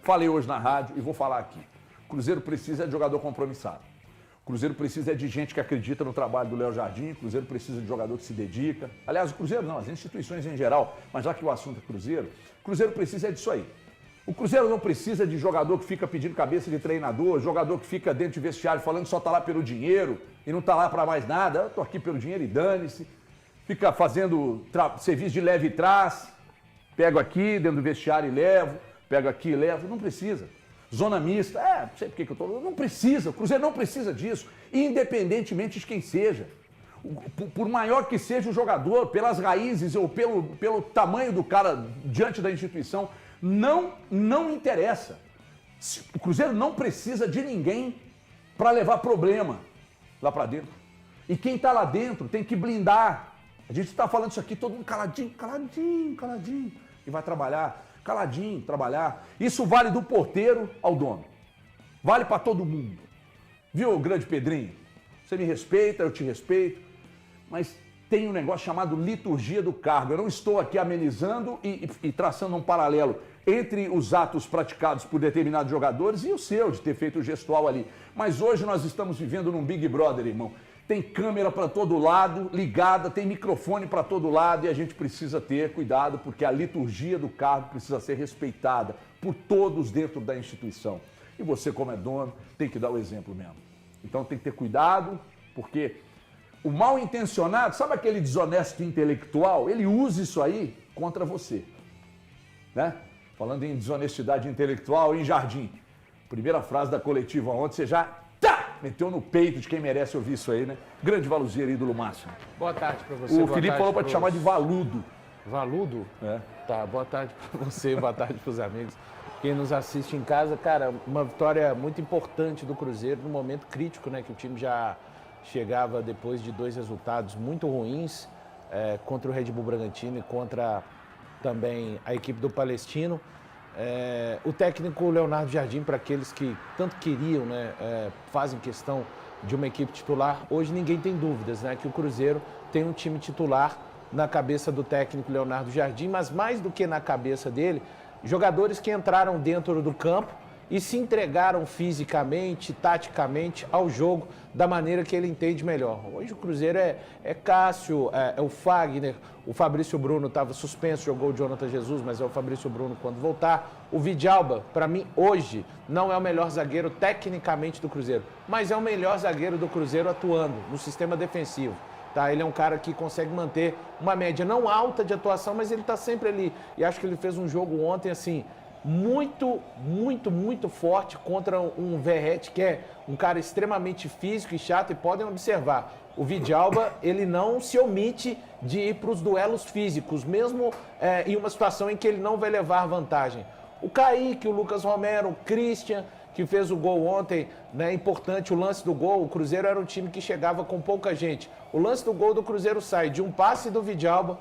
falei hoje na rádio e vou falar aqui. O Cruzeiro precisa de jogador compromissado. O Cruzeiro precisa de gente que acredita no trabalho do Léo Jardim, o Cruzeiro precisa de jogador que se dedica. Aliás, o Cruzeiro não, as instituições em geral, mas já que o assunto é Cruzeiro, o Cruzeiro precisa disso aí. O Cruzeiro não precisa de jogador que fica pedindo cabeça de treinador, jogador que fica dentro de vestiário falando que só tá lá pelo dinheiro e não tá lá para mais nada. Eu tô aqui pelo dinheiro e dane-se. Fica fazendo serviço de leve e trás, pego aqui dentro do vestiário e levo, pego aqui e levo. Não precisa. Zona mista, não sei por que eu tô... Não precisa, o Cruzeiro não precisa disso, independentemente de quem seja. Por maior que seja o jogador, pelas raízes ou pelo tamanho do cara diante da instituição, não interessa. O Cruzeiro não precisa de ninguém para levar problema lá para dentro. E quem está lá dentro tem que blindar. A gente está falando isso aqui, todo mundo caladinho. E vai trabalhar, caladinho, trabalhar. Isso vale do porteiro ao dono. Vale para todo mundo. Viu, grande Pedrinho? Você me respeita, eu te respeito. Mas tem um negócio chamado liturgia do cargo. Eu não estou aqui amenizando e traçando um paralelo entre os atos praticados por determinados jogadores e o seu, de ter feito o gestual ali. Mas hoje nós estamos vivendo num Big Brother, irmão. Tem câmera para todo lado, ligada, tem microfone para todo lado e a gente precisa ter cuidado porque a liturgia do cargo precisa ser respeitada por todos dentro da instituição. E você, como é dono, tem que dar o exemplo mesmo. Então tem que ter cuidado, porque o mal intencionado, sabe aquele desonesto intelectual? Ele usa isso aí contra você. Né? Falando em desonestidade intelectual, em Jardim. Primeira frase da coletiva ontem, você já meteu no peito de quem merece ouvir isso aí, né? Grande Valuzeiro, ídolo máximo. Boa tarde pra você. O Felipe falou pra te chamar de Valudo. Valudo? É. Tá, boa tarde pra você, boa tarde pros amigos. Quem nos assiste em casa, cara, uma vitória muito importante do Cruzeiro num momento crítico, né? Que o time já chegava depois de 2 resultados muito ruins contra o Red Bull Bragantino e contra também a equipe do Palestino. O técnico Leonardo Jardim, para aqueles que tanto queriam, né, fazem questão de uma equipe titular, hoje ninguém tem dúvidas, né, que o Cruzeiro tem um time titular na cabeça do técnico Leonardo Jardim, mas mais do que na cabeça dele, jogadores que entraram dentro do campo e se entregaram fisicamente, taticamente ao jogo da maneira que ele entende melhor. Hoje o Cruzeiro é Cássio, é o Fagner, o Fabrício Bruno estava suspenso, jogou o Jonathan Jesus, mas é o Fabrício Bruno quando voltar. O Vidalba, para mim, hoje, não é o melhor zagueiro tecnicamente do Cruzeiro, mas é o melhor zagueiro do Cruzeiro atuando no sistema defensivo. Tá? Ele é um cara que consegue manter uma média não alta de atuação, mas ele está sempre ali. E acho que ele fez um jogo ontem, assim, muito forte contra um Verratti, que é um cara extremamente físico e chato, e podem observar, o Vidalba, ele não se omite de ir para os duelos físicos, mesmo em uma situação em que ele não vai levar vantagem. O Kaique, o Lucas Romero, o Christian, que fez o gol ontem, né, importante o lance do gol, o Cruzeiro era um time que chegava com pouca gente. O lance do gol do Cruzeiro sai de um passe do Vidalba,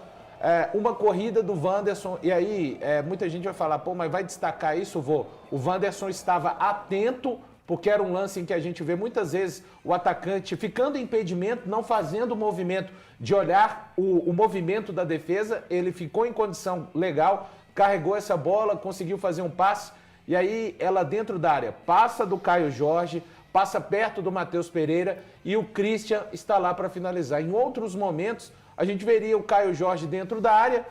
uma corrida do Wanderson, e aí muita gente vai falar, pô, mas vai destacar isso? Vou. O Wanderson estava atento, porque era um lance em que a gente vê muitas vezes o atacante ficando em impedimento, não fazendo o movimento de olhar o movimento da defesa, ele ficou em condição legal, carregou essa bola, conseguiu fazer um passe, e aí ela dentro da área passa do Caio Jorge, passa perto do Matheus Pereira, e o Christian está lá para finalizar. Em outros momentos, a gente veria o Caio Jorge dentro da área,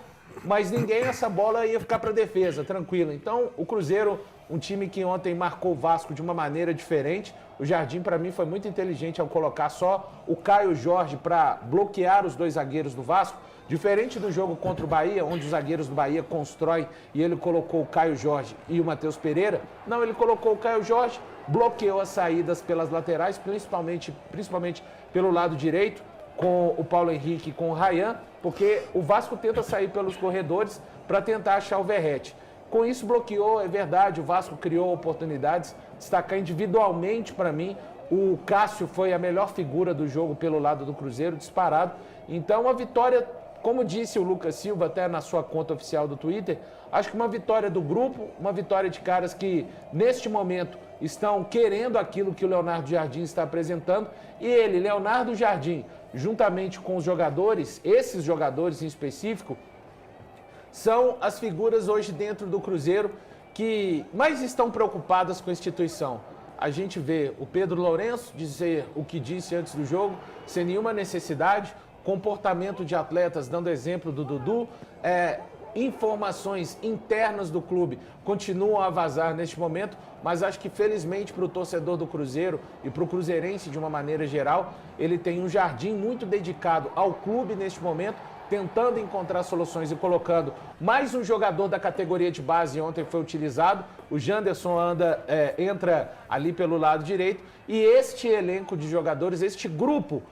mas essa bola ia ficar para a defesa, tranquilo. Então, o Cruzeiro, um time que ontem marcou o Vasco de uma maneira diferente. O Jardim, para mim, foi muito inteligente ao colocar só o Caio Jorge para bloquear os 2 zagueiros do Vasco. Diferente do jogo contra o Bahia, onde os zagueiros do Bahia constroem e ele colocou o Caio Jorge e o Matheus Pereira. Não, ele colocou o Caio Jorge, bloqueou as saídas pelas laterais, principalmente pelo lado direito, com o Paulo Henrique e com o Ryan, porque o Vasco tenta sair pelos corredores para tentar achar o Verratti. Com isso bloqueou, é verdade, o Vasco criou oportunidades, destacar individualmente para mim, o Cássio foi a melhor figura do jogo pelo lado do Cruzeiro, disparado. Então a vitória, como disse o Lucas Silva até na sua conta oficial do Twitter, acho que uma vitória do grupo, uma vitória de caras que neste momento estão querendo aquilo que o Leonardo Jardim está apresentando, e ele, Leonardo Jardim, juntamente com os jogadores, esses jogadores em específico, são as figuras hoje dentro do Cruzeiro que mais estão preocupadas com a instituição. A gente vê o Pedro Lourenço dizer o que disse antes do jogo, sem nenhuma necessidade, comportamento de atletas, dando exemplo do Dudu, informações internas do clube continuam a vazar neste momento, mas acho que felizmente para o torcedor do Cruzeiro e para o cruzeirense de uma maneira geral, ele tem um Jardim muito dedicado ao clube neste momento, tentando encontrar soluções e colocando mais um jogador da categoria de base, ontem foi utilizado, o Janderson entra ali pelo lado direito, e este elenco de jogadores, este grupo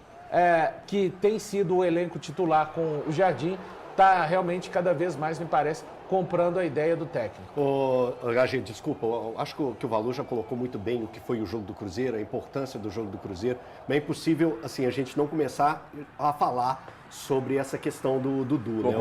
que tem sido o elenco titular com o Jardim, está realmente cada vez mais, me parece, comprando a ideia do técnico. Gente, desculpa, eu acho que o Valu já colocou muito bem o que foi o jogo do Cruzeiro, a importância do jogo do Cruzeiro, mas é impossível assim, a gente não começar a falar sobre essa questão do Dudu, né?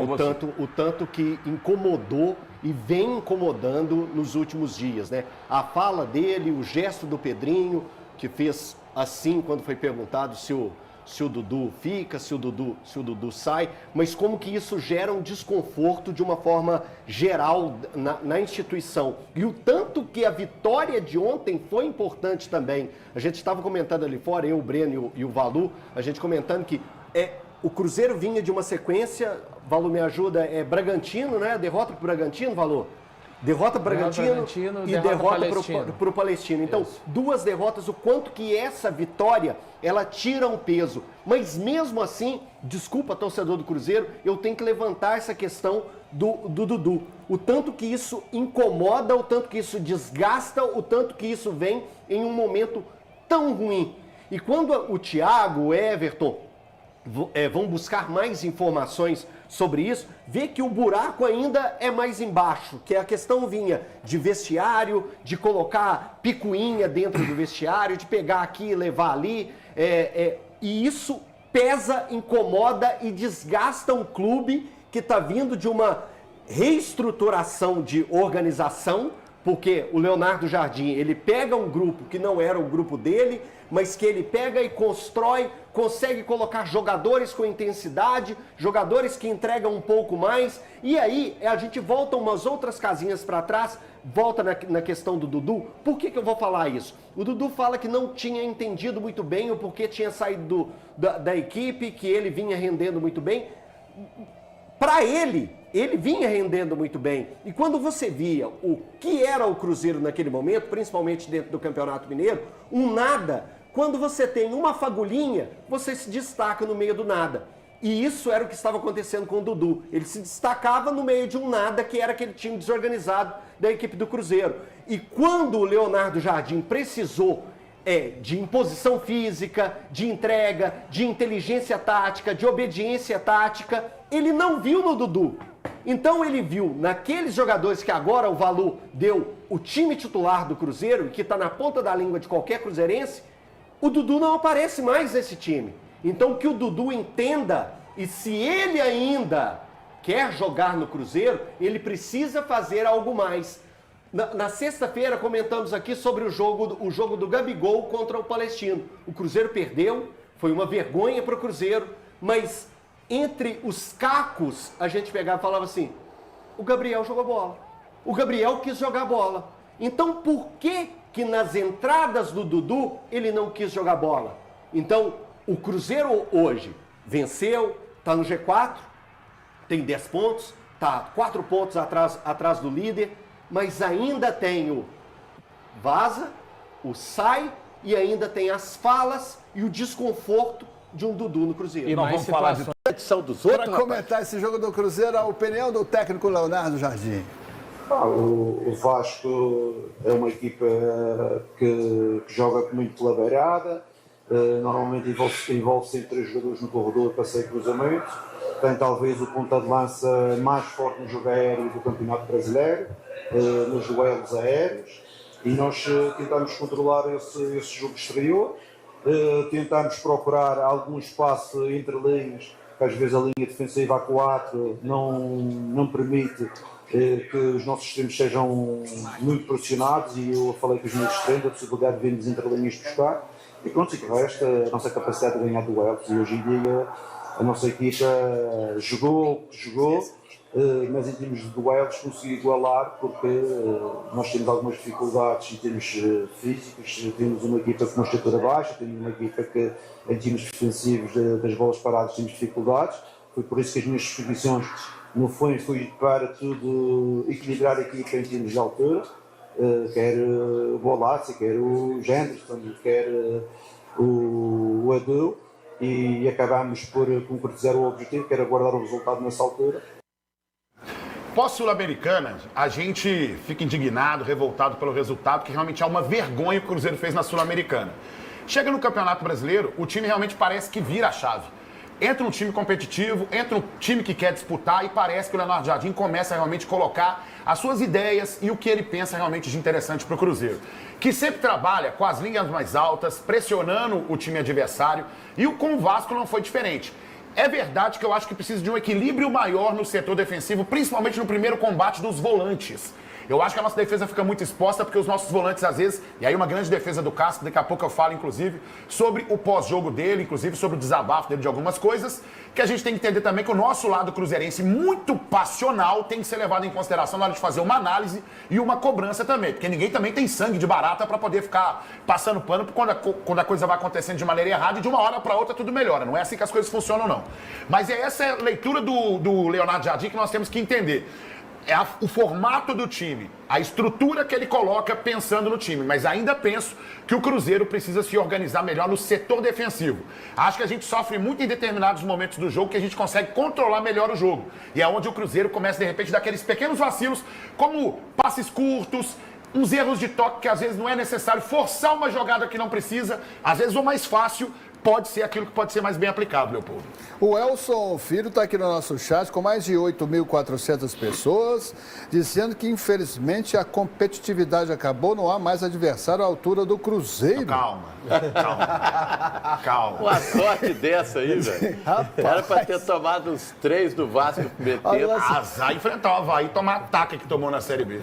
O tanto que incomodou e vem incomodando nos últimos dias, né? A fala dele, o gesto do Pedrinho, que fez assim quando foi perguntado se o Dudu fica, se o Dudu sai, mas como que isso gera um desconforto de uma forma geral na instituição. E o tanto que a vitória de ontem foi importante também. A gente estava comentando ali fora, eu, o Breno e o Valu, a gente comentando que o Cruzeiro vinha de uma sequência, Valu me ajuda, Bragantino, né? Derrota para o Bragantino, Valu? Derrota para o Bragantino e derrota para o Palestino. Então, duas derrotas, o quanto que essa vitória, ela tira um peso. Mas mesmo assim, desculpa, torcedor do Cruzeiro, eu tenho que levantar essa questão do Dudu. O tanto que isso incomoda, o tanto que isso desgasta, o tanto que isso vem em um momento tão ruim. E quando o Thiago, o Everton, vão buscar mais informações sobre isso, vê que o buraco ainda é mais embaixo, que a questão vinha de vestiário, de colocar picuinha dentro do vestiário, de pegar aqui e levar ali, e isso pesa, incomoda e desgasta um clube que está vindo de uma reestruturação de organização, porque o Leonardo Jardim, ele pega um grupo que não era o grupo dele, mas que ele pega e constrói, consegue colocar jogadores com intensidade, jogadores que entregam um pouco mais, e aí a gente volta umas outras casinhas para trás, volta na questão do Dudu. Por que eu vou falar isso? O Dudu fala que não tinha entendido muito bem o porquê tinha saído da equipe, que ele vinha rendendo muito bem. Para ele vinha rendendo muito bem. E quando você via o que era o Cruzeiro naquele momento, principalmente dentro do Campeonato Mineiro, um nada. Quando você tem uma fagulhinha, você se destaca no meio do nada. E isso era o que estava acontecendo com o Dudu. Ele se destacava no meio de um nada, que era aquele time desorganizado da equipe do Cruzeiro. E quando o Leonardo Jardim precisou de imposição física, de entrega, de inteligência tática, de obediência tática, ele não viu no Dudu. Então ele viu naqueles jogadores que agora o Valu deu o time titular do Cruzeiro, e que está na ponta da língua de qualquer cruzeirense, o Dudu não aparece mais nesse time. Então que o Dudu entenda, e se ele ainda quer jogar no Cruzeiro, ele precisa fazer algo mais. Na sexta-feira comentamos aqui sobre o jogo do Gabigol contra o Palestino. O Cruzeiro perdeu, foi uma vergonha para o Cruzeiro, mas entre os cacos a gente pegava e falava assim, o Gabriel jogou bola. O Gabriel quis jogar bola. Então por que nas entradas do Dudu ele não quis jogar bola? Então o Cruzeiro hoje venceu, está no G4, tem 10 pontos, está 4 pontos atrás do líder, mas ainda tem o vaza, o sai e ainda tem as falas e o desconforto de um Dudu no Cruzeiro. E não mais vamos falar de edição dos outros. Para comentar esse jogo do Cruzeiro, a opinião do técnico Leonardo Jardim. O Vasco é uma equipa que joga muito pela beirada, normalmente envolve sempre 3 jogadores no corredor para sair cruzamento, tem talvez o ponta de lança mais forte no jogo aéreo do Campeonato Brasileiro, nos duelos aéreos, e nós tentamos controlar esse jogo exterior, tentamos procurar algum espaço entre linhas, que às vezes a linha defensiva a 4 não permite que os nossos extremos sejam muito pressionados, e eu falei que os meus extremos, a possibilidade de virmos entre linhas buscar, e pronto, e que resta a nossa capacidade de ganhar duelos, e hoje em dia a nossa equipa jogou, mas em termos de duelos consegui igualar, porque nós temos algumas dificuldades em termos físicos, temos uma equipa com uma estatura baixa, temos uma equipa que em termos defensivos das bolas paradas temos dificuldades, foi por isso que as minhas disposições no fundo fui para tudo equilibrar a equipa em termos de altura, quer o Bolassi, quer o Genderson, quer o Adu, e acabámos por concretizar o objetivo, que era guardar o resultado nessa altura. Pós-Sul-Americana, a gente fica indignado, revoltado pelo resultado, que realmente é uma vergonha que o Cruzeiro fez na Sul-Americana. Chega no Campeonato Brasileiro, o time realmente parece que vira a chave. Entra um time competitivo, entra um time que quer disputar e parece que o Leonardo Jardim começa a realmente colocar as suas ideias e o que ele pensa realmente de interessante para o Cruzeiro. Que sempre trabalha com as linhas mais altas, pressionando o time adversário, e com o Vasco não foi diferente. É verdade que eu acho que precisa de um equilíbrio maior no setor defensivo, principalmente no primeiro combate dos volantes. Eu acho que a nossa defesa fica muito exposta porque os nossos volantes, às vezes, e aí uma grande defesa do Cássio, daqui a pouco eu falo, inclusive, sobre o pós-jogo dele, inclusive sobre o desabafo dele de algumas coisas, que a gente tem que entender também que o nosso lado cruzeirense, muito passional, tem que ser levado em consideração na hora de fazer uma análise e uma cobrança também, porque ninguém também tem sangue de barata para poder ficar passando pano quando a coisa vai acontecendo de maneira errada e de uma hora para outra tudo melhora. Não é assim que as coisas funcionam, não. Mas é essa leitura do Leonardo Jardim que nós temos que entender. É o formato do time, a estrutura que ele coloca pensando no time, mas ainda penso que o Cruzeiro precisa se organizar melhor no setor defensivo. Acho que a gente sofre muito em determinados momentos do jogo que a gente consegue controlar melhor o jogo. E é onde o Cruzeiro começa, de repente, daqueles pequenos vacilos, como passes curtos, uns erros de toque que às vezes não é necessário forçar uma jogada que não precisa, às vezes o mais fácil pode ser aquilo que pode ser mais bem aplicado, Leopoldo. O Elson Filho está aqui no nosso chat com mais de 8.400 pessoas, dizendo que infelizmente a competitividade acabou, não há mais adversário à altura do Cruzeiro. Calma. Uma sorte dessa aí, velho. Era para ter tomado uns 3 do Vasco meter. Azar enfrentar o Avaí e tomar ataque que tomou na Série B.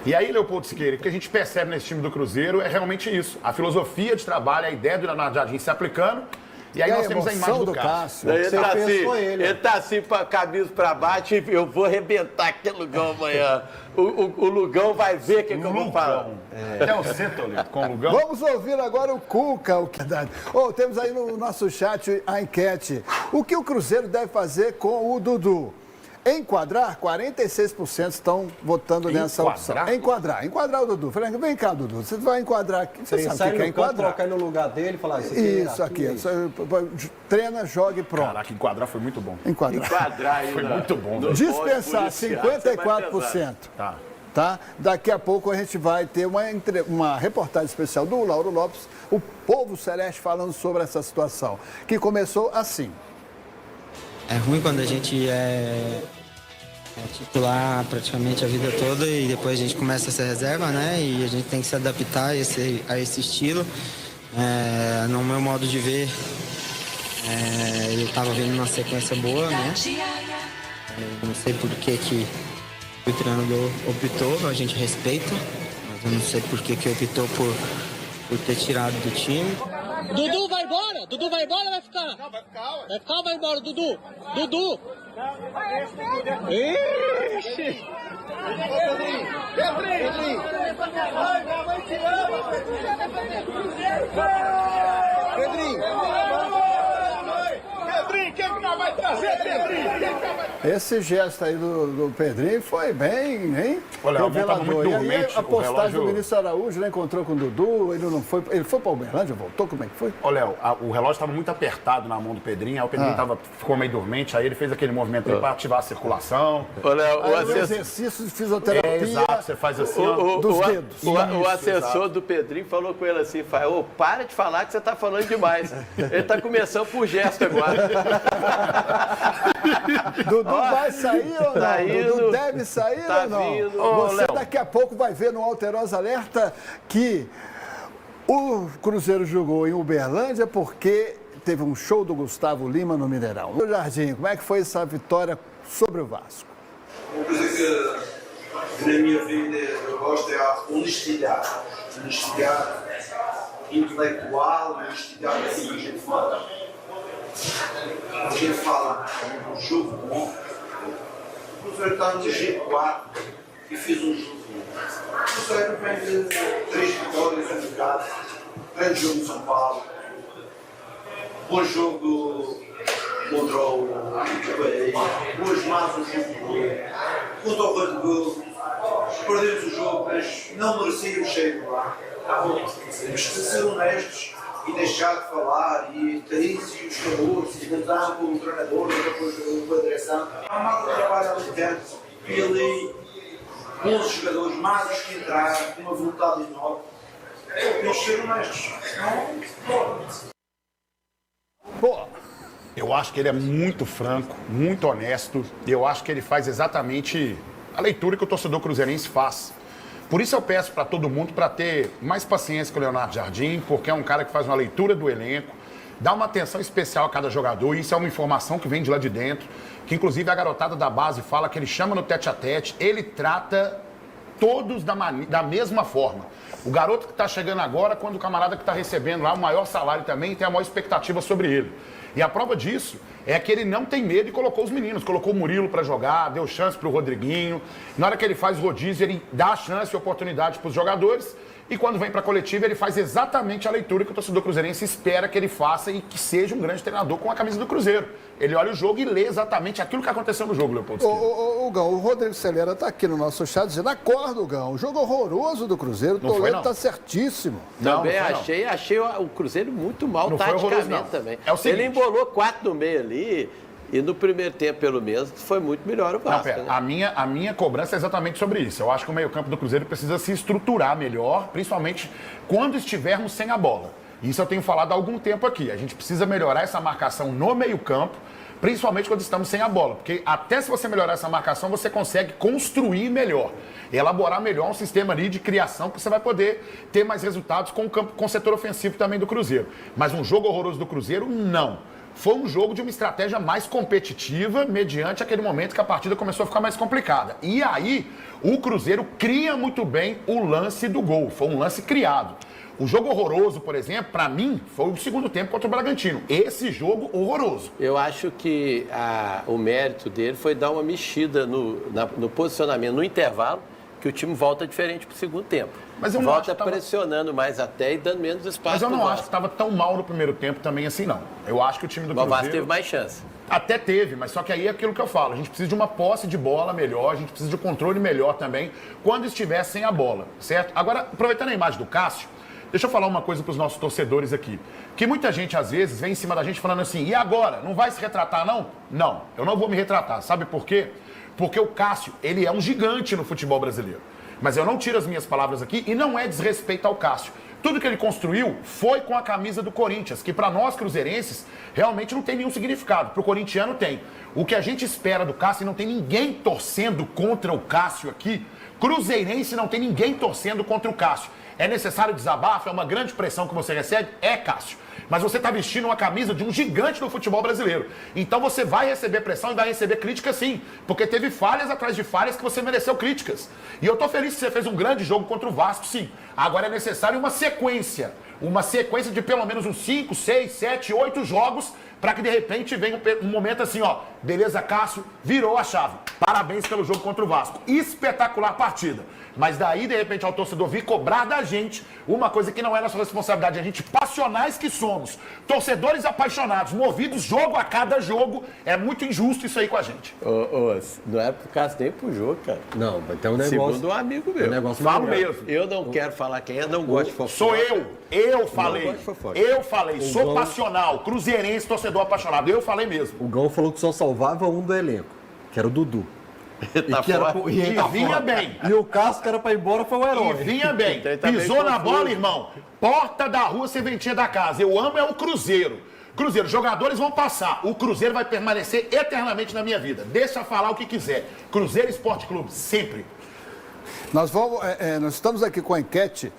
E aí, Leopoldo Siqueira, o que a gente percebe nesse time do Cruzeiro é realmente isso. A filosofia de trabalho, a ideia do Leonardo Jardim se aplicando. E aí nós temos a imagem do Cássio. Ele tá assim, camisa para baixo, e eu vou arrebentar aquele Lugão amanhã. O Lugão vai ver o que eu vou falar. É o Cetolito com o Lugão. Vamos ouvir agora o Cuca. Temos aí no nosso chat a enquete. O que o Cruzeiro deve fazer com o Dudu? Enquadrar, 46% estão votando nessa opção. Enquadrar o Dudu. Frank, vem cá, Dudu, você vai enquadrar aqui. Você sabe o que é enquadrar. Colocar ele no lugar dele e falar isso aqui. Treina, joga e pronto. Caraca, enquadrar foi muito bom. Enquadrar foi muito bom. Dispensar, 54%. Tá? Daqui a pouco a gente vai ter uma reportagem especial do Lauro Lopes, o Povo Celeste, falando sobre essa situação, que começou assim. É ruim quando a gente é titular praticamente a vida toda e depois a gente começa a ser reserva, né? E a gente tem que se adaptar a esse estilo. No meu modo de ver, ele estava vindo numa sequência boa, né? Não sei por que o treinador optou, a gente respeita, mas eu não sei por que optou por ter tirado do time. Dudu vai embora? Dudu vai embora ou vai ficar? Não, vai ficar, ué. Vai ficar ou vai embora, Dudu? Dudu! Ixi! Pedrinho! Pedrinho, quem que nós vai trazer, Pedrinho? Esse gesto aí do Pedrinho foi bem, hein? Olha, revelador. E aí a postagem do ministro Araújo, né, encontrou com o Dudu, ele foi para Uberlândia, voltou, como é que foi? Ô, Léo, o relógio estava muito apertado na mão do Pedrinho, aí o Pedrinho ficou meio dormente, aí ele fez aquele movimento aí para ativar a circulação. Ô, Léo, o exercício de fisioterapia. Exato, você faz assim, dos dedos. O assessor do Pedrinho falou com ele assim, para de falar que você está falando demais. Ele está começando por gesto agora. Dudu vai sair ou não? Tá indo, Dudu deve sair ou não? Vindo. Você daqui a pouco vai ver no Alterosa Alerta que o Cruzeiro jogou em Uberlândia porque teve um show do Gustavo Lima no Mineirão. No Jardim, como é que foi essa vitória sobre o Vasco? Uma coisa que na minha vida eu gosto é a honestidade. Honestidade intelectual, honestidade da gente fala. a gente fala um jogo bom, o Cruzeiro está no G4 e fez um jogo bom. O Cruzeiro vem de 3 vitórias, 1 empate, grande jogo em São Paulo, bom jogo contra o Bahia, hoje mais um jogo bom, contra o Red Bull, perdemos o jogo, mas não merecíamos sair de lá. Temos que ser honestos e deixar de falar e Thaís e os jogadores e voltar com o treinador e depois com a direção. Há uma malta que trabalha ali dentro e ali 11 jogadores, mais os que entraram, com uma vontade enorme. Eles ser honestos. Pô, Eu acho que ele é muito franco, muito honesto. E eu acho que ele faz exatamente a leitura que o torcedor cruzeirense faz. Por isso eu peço para todo mundo para ter mais paciência com o Leonardo Jardim, porque é um cara que faz uma leitura do elenco, dá uma atenção especial a cada jogador. E isso é uma informação que vem de lá de dentro, que inclusive a garotada da base fala que ele chama no tete-a-tete, ele trata todos da mesma forma. O garoto que está chegando agora, quando o camarada que está recebendo lá o maior salário também, tem a maior expectativa sobre ele. E a prova disso é que ele não tem medo e colocou os meninos. Colocou o Murilo para jogar, deu chance para o Rodriguinho. Na hora que ele faz rodízio, ele dá chance e oportunidade para os jogadores. E quando vem para a coletiva, ele faz exatamente a leitura que o torcedor cruzeirense espera que ele faça e que seja um grande treinador com a camisa do Cruzeiro. Ele olha o jogo e lê exatamente aquilo que aconteceu no jogo, Leopoldo. Ô, Gão, o Rodrigo Celera tá aqui no nosso chat dizendo, acorda, Gão, o jogo horroroso do Cruzeiro, o Toledo tá certíssimo. Também não foi, achei o Cruzeiro muito mal Não foi horroroso, taticamente não. também. É o seguinte, ele embolou 4 no meio ali e no primeiro tempo, pelo menos, foi muito melhor o Vasco. Não, pera, né? a minha cobrança é exatamente sobre isso. Eu acho que o meio-campo do Cruzeiro precisa se estruturar melhor, principalmente quando estivermos sem a bola. Isso eu tenho falado há algum tempo aqui. A gente precisa melhorar essa marcação no meio-campo, principalmente quando estamos sem a bola. Porque até se você melhorar essa marcação, você consegue construir melhor, elaborar melhor um sistema ali de criação que você vai poder ter mais resultados com o setor ofensivo também do Cruzeiro. Mas um jogo horroroso do Cruzeiro, não. Foi um jogo de uma estratégia mais competitiva, mediante aquele momento que a partida começou a ficar mais complicada. E aí, o Cruzeiro cria muito bem o lance do gol. Foi um lance criado. O jogo horroroso, por exemplo, para mim, foi o segundo tempo contra o Bragantino. Esse jogo horroroso. Eu acho que o mérito dele foi dar uma mexida no posicionamento, no intervalo, que o time volta diferente pro segundo tempo. Mas eu não volta acho que pressionando mais até e dando menos espaço. Mas eu não pro acho que estava tão mal no primeiro tempo também assim, não. Eu acho que o time do O Cruzeiro... Vasco teve mais chance. Até teve, mas só que aí é aquilo que eu falo. A gente precisa de uma posse de bola melhor, a gente precisa de um controle melhor também, quando estiver sem a bola, certo? Agora, aproveitando a imagem do Cássio, deixa eu falar uma coisa para os nossos torcedores aqui. Que muita gente, às vezes, vem em cima da gente falando assim, e agora? Não vai se retratar, não? Não, eu não vou me retratar. Sabe por quê? Porque o Cássio, ele é um gigante no futebol brasileiro. Mas eu não tiro as minhas palavras aqui e não é desrespeito ao Cássio. Tudo que ele construiu foi com a camisa do Corinthians, que para nós cruzeirenses realmente não tem nenhum significado. Para o corintiano tem. O que a gente espera do Cássio, e não tem ninguém torcendo contra o Cássio aqui, cruzeirense não tem ninguém torcendo contra o Cássio. É necessário desabafo, é uma grande pressão que você recebe? É, Cássio. Mas você está vestindo uma camisa de um gigante do futebol brasileiro. Então você vai receber pressão e vai receber crítica sim. Porque teve falhas atrás de falhas que você mereceu críticas. E eu tô feliz que você fez um grande jogo contra o Vasco, sim. Agora é necessário uma sequência. Uma sequência de pelo menos uns 5, 6, 7, 8 jogos para que de repente venha um momento assim, ó. Beleza, Cássio, virou a chave. Parabéns pelo jogo contra o Vasco. Espetacular partida. Mas daí, de repente, ao torcedor vir cobrar da gente uma coisa que não é nossa responsabilidade. A gente, passionais que somos, torcedores apaixonados, movidos jogo a cada jogo, é muito injusto isso aí com a gente. Não era por causa nem pro jogo, cara. Não, vai ter um negócio. Segundo um amigo meu. Um negócio Falo melhor. mesmo. Eu não quero falar quem é, não gosto de fofoca. Sou eu. Eu falei. gosto de fofoca. Eu falei. Sou Gão- passional, cruzeirense, torcedor apaixonado. Eu falei mesmo. O Gão falou que só salvava um do elenco, que era o Dudu. Tá que era, fora. e ele E tá vinha fora. bem. E o Cássio, que era pra ir embora, foi o E herói. vinha bem. Então ele tá bem Pisou na confuso. bola, irmão. Porta da rua, serventia da casa. Eu amo é o Cruzeiro. Cruzeiro, jogadores vão passar. O Cruzeiro vai permanecer eternamente na minha vida. Deixa falar o que quiser. Cruzeiro Esporte Clube, sempre. Nós estamos aqui com a enquete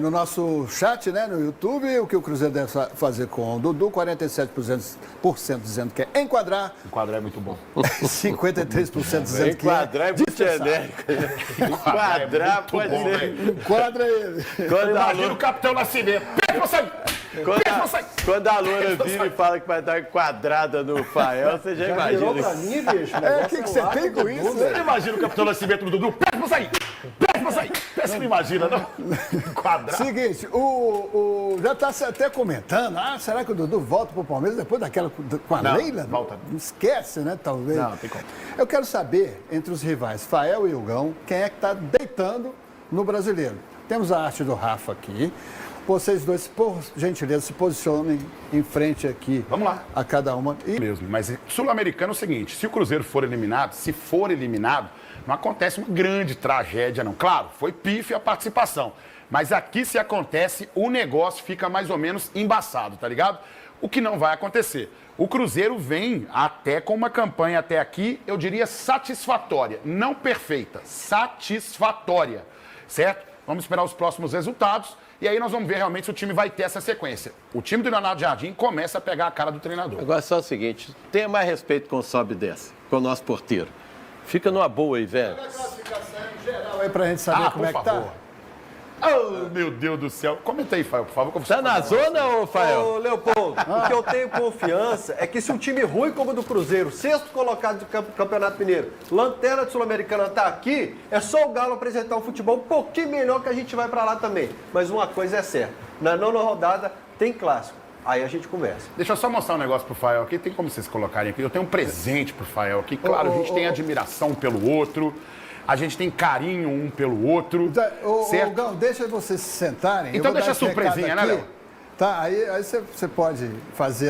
no nosso chat, né, no YouTube, o que o Cruzeiro deve fazer com o Dudu, 47% dizendo que é enquadrar, Enquadrar é muito bom. 53% dizendo que Enquadrar é muito dispensar. genérico. Enquadrar muito pode bom, ser. velho. Enquadra ele. Quando a Imagina o capitão Nascimento. Pega você! Quando a Loura vira e fala que vai dar quadrada no Fael, você já Virou imagina. pra mim, bicho. O que você tem com isso? Você não imagina o Capitão Nascimento do Dudu? Peça pra sair! Peça pra sair! Você não imagina, não? Quadrado. Seguinte, já está se até comentando, será que o Dudu volta pro Palmeiras depois daquela com a Não, Leila? volta. Não esquece, né, talvez. Não, tem como. Eu quero saber, entre os rivais, Fael e Hugão, quem é que está deitando no Brasileiro. Temos a arte do Rafa aqui. Vocês dois, por gentileza, se posicionem em frente aqui. Vamos lá. A cada uma. E Mesmo, mas Sul-Americano é o seguinte, se o Cruzeiro for eliminado, não acontece uma grande tragédia, não. Claro, foi pífia a participação, mas aqui se acontece, o negócio fica mais ou menos embaçado, tá ligado? O que não vai acontecer. O Cruzeiro vem até com uma campanha até aqui, eu diria satisfatória, não perfeita, satisfatória, certo? Vamos esperar os próximos resultados e aí nós vamos ver realmente se o time vai ter essa sequência. O time do Leonardo Jardim começa a pegar a cara do treinador. Agora só o seguinte, tenha mais respeito com o sobe e desce, com o nosso porteiro. Fica numa boa aí, velho. geral aí pra gente saber como é que tá. Oh, meu Deus do céu. Comenta aí, Fael, por favor. Que eu Tá na zona, ô, Fael? Ô, Leopoldo, o que eu tenho confiança é que se um time ruim como o do Cruzeiro, sexto colocado do Campeonato Mineiro, lanterna de Sul-Americana tá aqui, é só o Galo apresentar um futebol um pouquinho melhor que a gente vai pra lá também. Mas uma coisa é certa, na nona rodada tem clássico. Aí a gente conversa. Deixa eu só mostrar um negócio pro Fael aqui. Tem como vocês colocarem aqui? Eu tenho um presente pro Fael aqui. Claro, a gente tem admiração pelo outro. A gente tem carinho um pelo outro. Certo? Gão, deixa vocês se sentarem. Então deixa a surpresinha, né, Léo? Tá, aí você pode fazer